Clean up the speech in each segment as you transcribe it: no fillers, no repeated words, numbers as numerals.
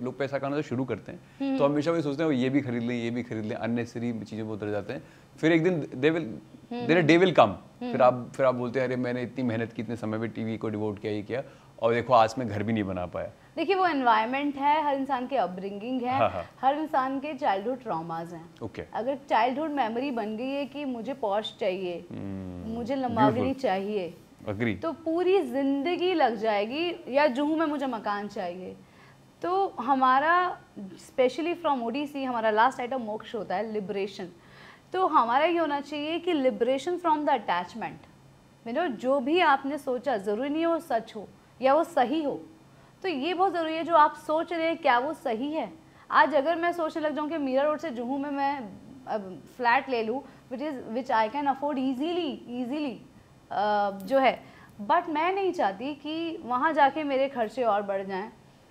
लोग पैसा कमाना शुरू करते हैं तो हमेशा वही सोचते हैं ये भी खरीद लें, ये भी खरीद लें, अननेसेसरी चीज़ों पर उतर जाते हैं। फिर एक दिन डे विल कम, फिर आप बोलते हैं अरे मैंने इतनी मेहनत की, इतने समय में टीवी को डिवोट किया, ये किया, और देखो आज मैं घर भी नहीं बना पाया। देखिए वो एनवायरनमेंट है, हर इंसान के अपब्रिंगिंग है, हाँ। हर इंसान के चाइल्डहुड ट्रॉमास हैं। अगर चाइल्डहुड मेमोरी बन गई है कि मुझे पॉश चाहिए, मुझे लंबावनी चाहिए, तो पूरी जिंदगी लग जाएगी, या जुहू में मुझे मकान चाहिए। तो हमारा स्पेशली फ्रॉम ओडीसी हमारा लास्ट आइटम मोक्ष होता है, लिबरेशन। तो हमारा ये होना चाहिए कि लिबरेशन फ्रॉम द अटैचमेंट। जो भी आपने सोचा ज़रूरी नहीं वो सच हो या वो सही हो, तो ये बहुत ज़रूरी है जो आप सोच रहे हैं क्या वो सही है। आज अगर मैं सोचने लग जाऊँ कि मीरा रोड से जुहू में मैं फ्लैट ले लूँ विच आई कैन अफोर्ड ईजीली जो है, बट मैं नहीं चाहती कि वहाँ जाके मेरे खर्चे और बढ़ जाएं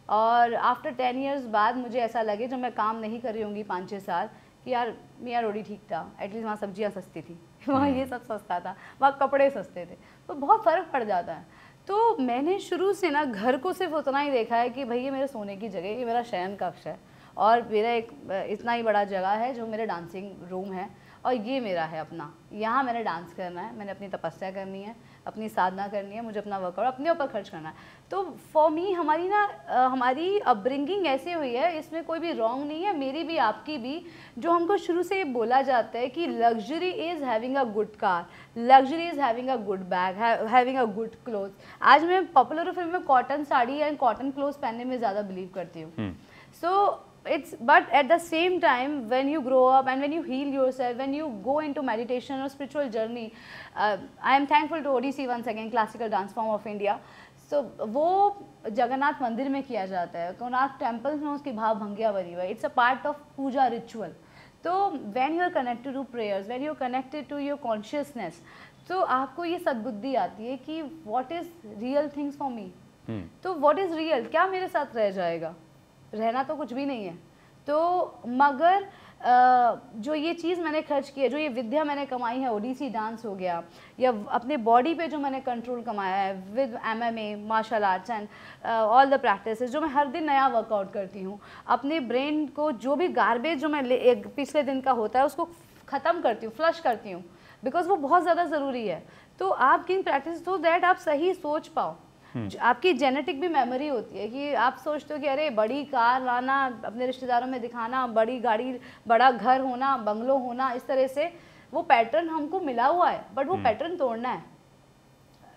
और आफ्टर 10 years बाद मुझे ऐसा लगे जब मैं काम नहीं कर रही होंगी 5-6 साल कि यार मियाँ रोडी ठीक था, एटलीस्ट वहाँ सब्जियाँ सस्ती थी, वहाँ ये सब सस्ता था, वहाँ कपड़े सस्ते थे, तो बहुत फ़र्क पड़ जाता है। तो मैंने शुरू से ना घर को सिर्फ उतना ही देखा है कि भाई ये मेरे सोने की जगह, ये मेरा शयन कक्ष है और मेरा एक इतना ही बड़ा जगह है जो मेरे डांसिंग रूम है और ये मेरा है अपना, यहाँ मैंने डांस करना है, मैंने अपनी तपस्या करनी है, अपनी साधना करनी है, मुझे अपना वर्कआउट अपने ऊपर खर्च करना है। तो फॉर मी हमारी अपब्रिंगिंग ऐसे हुई है, इसमें कोई भी रॉन्ग नहीं है, मेरी भी आपकी भी, जो हमको शुरू से ये बोला जाता है कि luxury is having a good car, luxury is having a good bag, having a good cloth. आज मैं पॉपुलर फिल्म में cotton sari and cotton cloth पहनने में ज़्यादा बिलीव करती हूँ। सो but at the same time when you grow up and when you heal yourself, when you go into meditation or spiritual journey, I am thankful to ODC once again, classical dance form of India. So वो जगन्नाथ मंदिर में किया जाता है, Konark temples में उसकी भाव भंगिया बनी हुई है, it's a part of puja ritual. तो when you are connected to prayers, when you are connected to your consciousness, तो आपको ये सद्बुद्धि आती है कि what is real things for me, तो what is real, क्या मेरे साथ रह जाएगा, रहना तो कुछ भी नहीं है। तो मगर जो ये चीज़ मैंने खर्च की है, जो ये विद्या मैंने कमाई है, ओडीसी डांस हो गया या अपने बॉडी पे जो मैंने कंट्रोल कमाया है with MMA, martial arts and all the practices, जो मैं हर दिन नया वर्कआउट करती हूँ, अपने ब्रेन को जो भी गार्बेज जो मैं एक पिछले दिन का होता है उसको ख़त्म करती हूँ, फ्लश करती हूँ, बिकॉज वो बहुत ज़्यादा ज़रूरी है। तो आप किन प्रैक्टिस तो दैट आप सही सोच पाओ। आपकी जेनेटिक भी मेमोरी होती है कि आप सोचते हो कि अरे बड़ी कार लाना, अपने रिश्तेदारों में दिखाना, बड़ी गाड़ी, बड़ा घर होना, बंगलो होना, इस तरह से वो पैटर्न हमको मिला हुआ है, बट वो पैटर्न तोड़ना है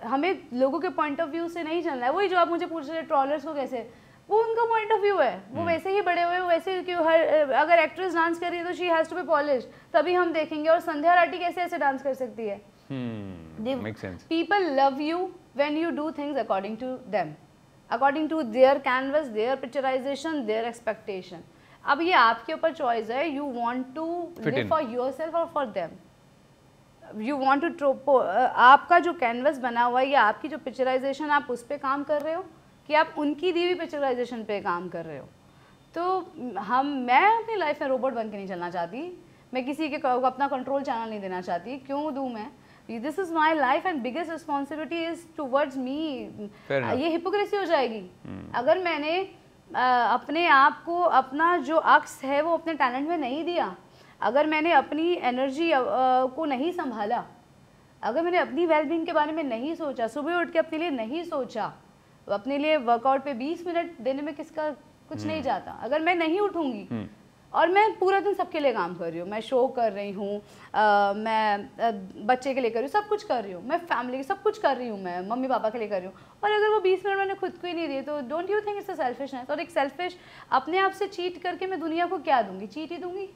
हमें, लोगों के पॉइंट ऑफ व्यू से नहीं चलना है। वही जो आप मुझे पूछ रहे ट्रॉलर्स को कैसे, वो उनका पॉइंट ऑफ व्यू है, वो वैसे ही बड़े हुए, वैसे क्यों, हर अगर एक्ट्रेस डांस कर रही है तो she has to be polish, तभी हम देखेंगे। और संध्या राठी कैसे ऐसे डांस कर सकती है? People love you when you do things according to them, according to their canvas, their picturization, their expectation. अब ये आपके ऊपर चॉइस है, you want to live for yourself or for them. You want to आपका जो canvas बना हुआ है या आपकी जो पिक्चराइजेशन, आप उस पर काम कर रहे हो कि आप उनकी दी हुई पिक्चराइजेशन पे काम कर रहे हो। तो मैं अपनी लाइफ में रोबोट बन के नहीं चलना चाहती, मैं किसी के अपना कंट्रोल चैनल नहीं देना चाहती, क्यों दूँ मैं? This is my life and biggest responsibility is towards me. ये हिपोक्रेसी हो जाएगी अगर मैंने अपने आप को, अपना जो अक्स है वो अपने टैलेंट में नहीं दिया, अगर मैंने अपनी एनर्जी को नहीं संभाला, अगर मैंने अपनी वेलबींग के बारे में नहीं सोचा, सुबह उठ के अपने लिए नहीं सोचा, अपने लिए वर्कआउट पे 20 मिनट देने में किसका कुछ नहीं जाता। अगर मैं नहीं उठूँगी और मैं पूरा दिन सबके लिए काम कर रही हूँ, मैं शो कर रही हूँ, मैं बच्चे के लिए कर रही हूँ, सब कुछ कर रही हूँ, मैं फैमिली सब कुछ कर रही हूँ, मैं मम्मी पापा के लिए कर रही हूँ, और अगर वो 20 मिनट मैंने खुद को ही नहीं दिए, तो don't you think it's a selfishness? और एक सेल्फिश अपने आप से चीट करके मैं दुनिया को क्या दूंगी? चीट ही दूंगी।